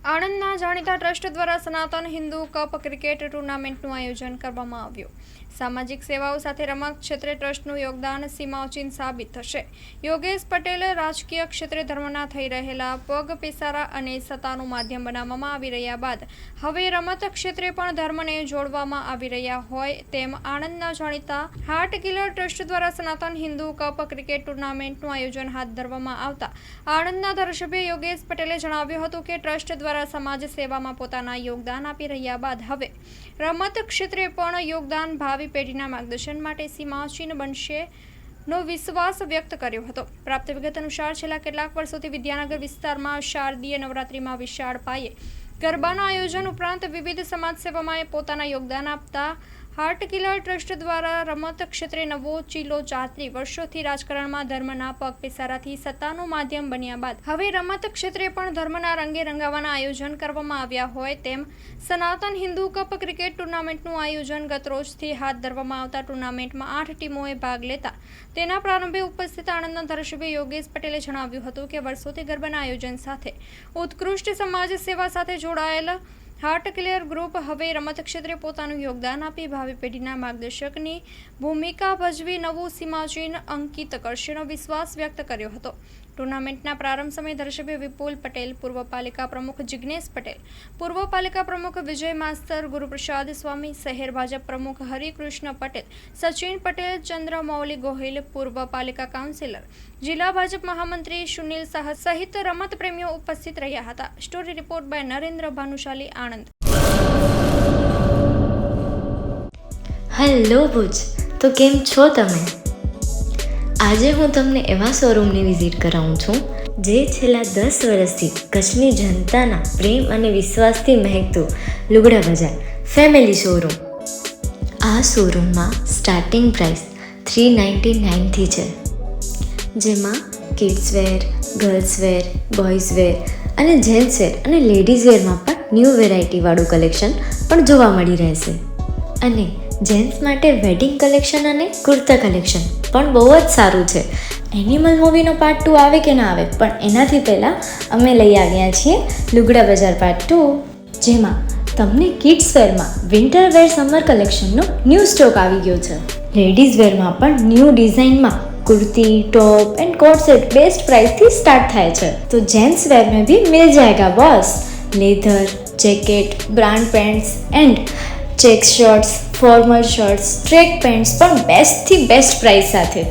આણંદના જાણીતા ટ્રસ્ટ દ્વારા સનાતન હિન્દુ કપ ક્રિકેટ ટુર્નામેન્ટનું આયોજન કરવામાં આવ્યું. સામાજિક સેવાઓ સાથે રમત ક્ષેત્રે ટ્રસ્ટનું યોગદાન સીમાઓચીન સાબિત થશે. યોગેશ પટેલ રાજકીય ક્ષેત્રે ધર્મના થઈ રહેલા પગ પેસારા અને સત્તાનું માધ્યમ બનાવવામાં આવી રહ્યા બાદ હવે રમત ક્ષેત્રે પણ ધર્મને જોડવામાં આવી રહ્યા હોય તેમ આણંદના જાણીતા હાર્ટ કિલર ટ્રસ્ટ દ્વારા સનાતન હિન્દુ કપ ક્રિકેટ ટુર્નામેન્ટનું આયોજન હાથ ધરવામાં આવતા આણંદના ધારાસભ્ય યોગેશ પટેલે જણાવ્યું હતું કે ટ્રસ્ટ દ્વારા સમાજ સેવામાં પોતાના યોગદાન આપી રહ્યા બાદ હવે રમત ક્ષેત્રે પણ યોગદાન ભાવિ પેઢીના માર્ગદર્શન માટે સીમાચીન બનશે નો વિશ્વાસ વ્યક્ત કર્યો હતો. પ્રાપ્ત વિગત અનુસાર છેલ્લા કેટલાક વર્ષોથી વિદ્યાનગર વિસ્તારમાં શારદીય નવરાત્રિમાં વિશાળ પાયે ગરબાના આયોજન ઉપરાંત વિવિધ સમાજ સેવામાં પોતાના યોગદાન આપતા હાર્ટ કિલર ટ્રસ્ટ દ્વારા રમત ક્ષેત્રે નવો ચીલો ચાતરી વર્ષોથી રાજકારણમાં ધર્મના પગ પેસારાથી સત્તાનું માધ્યમ બન્યા બાદ હવે રમત ક્ષેત્રે પણ ધર્મના રંગે રંગાવાના આયોજન કરવામાં આવ્યા હોય તેમ સનાતન હિન્દુ કપ ક્રિકેટ ટુર્નામેન્ટનું આયોજન ગત રોજથી હાથ ધરવામાં આવતા ટુર્નામેન્ટમાં 8 ટીમોએ ભાગ લેતા તેના પ્રારંભે ઉપસ્થિત આણંદના ધારાસભ્ય યોગેશ પટેલે જણાવ્યું હતું કે વર્ષોથી ગરબાના આયોજન સાથે ઉત્કૃષ્ટ સમાજ સેવા સાથે જોડાયેલા હાર્ટ કિલર ગ્રુપ હવે રમત ક્ષેત્રે પોતાનું યોગદાન આપી ભાવિ પેઢીના માર્ગદર્શકની ભૂમિકા ભજવી નવું સીમાચીન અંકિત કરશેનો વિશ્વાસ વ્યક્ત કર્યો હતો. ટુર્નામેન્ટના પ્રારંભ સમયે ધારાસભ્ય વિપુલ પટેલ, પૂર્વ પાલિકા પ્રમુખ જિગ્નેશ પટેલ, પૂર્વ પાલિકા પ્રમુખ વિજય માસ્તર, ગુરુપ્રસાદ સ્વામી, શહેર ભાજપ પ્રમુખ હરિકૃષ્ણ પટેલ, સચિન પટેલ, ચંદ્રમૌલી ગોહિલ, પૂર્વ પાલિકા કાઉન્સિલર, જિલ્લા ભાજપ મહામંત્રી સુનિલ શાહ સહિત રમત પ્રેમીઓ ઉપસ્થિત રહ્યા હતા. Story report by Narendra Bhanushali, Anand. Hello Bhuj, તો કેમ છો તમે? આજે હું તમને એવા શોરૂમની વિઝિટ કરાવું છું જે છેલ્લા 10 વર્ષથી કચ્છની જનતાના પ્રેમ અને વિશ્વાસથી મહેકતું લુગડા બજાર ફેમિલી શોરૂમ. આ શોરૂમમાં સ્ટાર્ટિંગ પ્રાઇસ 399થી છે, જેમાં kids wear, girls wear, boys wear અને જેન્ટ્સ વેર અને લેડીઝ વેરમાં પણ ન્યૂ વેરાયટીવાળું કલેક્શન પણ જોવા મળી રહેશે. અને જેન્ટ્સ માટે વેડિંગ કલેક્શન અને કુર્તા કલેક્શન પણ બહુ જ સારું છે. એનિમલ મૂવીનો પાર્ટ 2 આવે કે ના આવે, પણ એનાથી પહેલાં અમે લઈ આવ્યા છીએ લુગડા બજાર પાર્ટ 2, જેમાં તમને કિડ્સ વેરમાં વિન્ટર વેર સમર કલેક્શનનો ન્યૂ સ્ટોક આવી ગયો છે. લેડીઝ વેરમાં પણ ન્યૂ ડિઝાઇનમાં kurti, top and coat set best price थी स्टार्ट थाय छे. तो जेंट्स वेर में भी मिल जाएगा boss. Leather, jacket, brand pants and check shirts, formal shirts, track pants પણ બેસ્ટ થી બેસ્ટ પ્રાઇસ સાથે.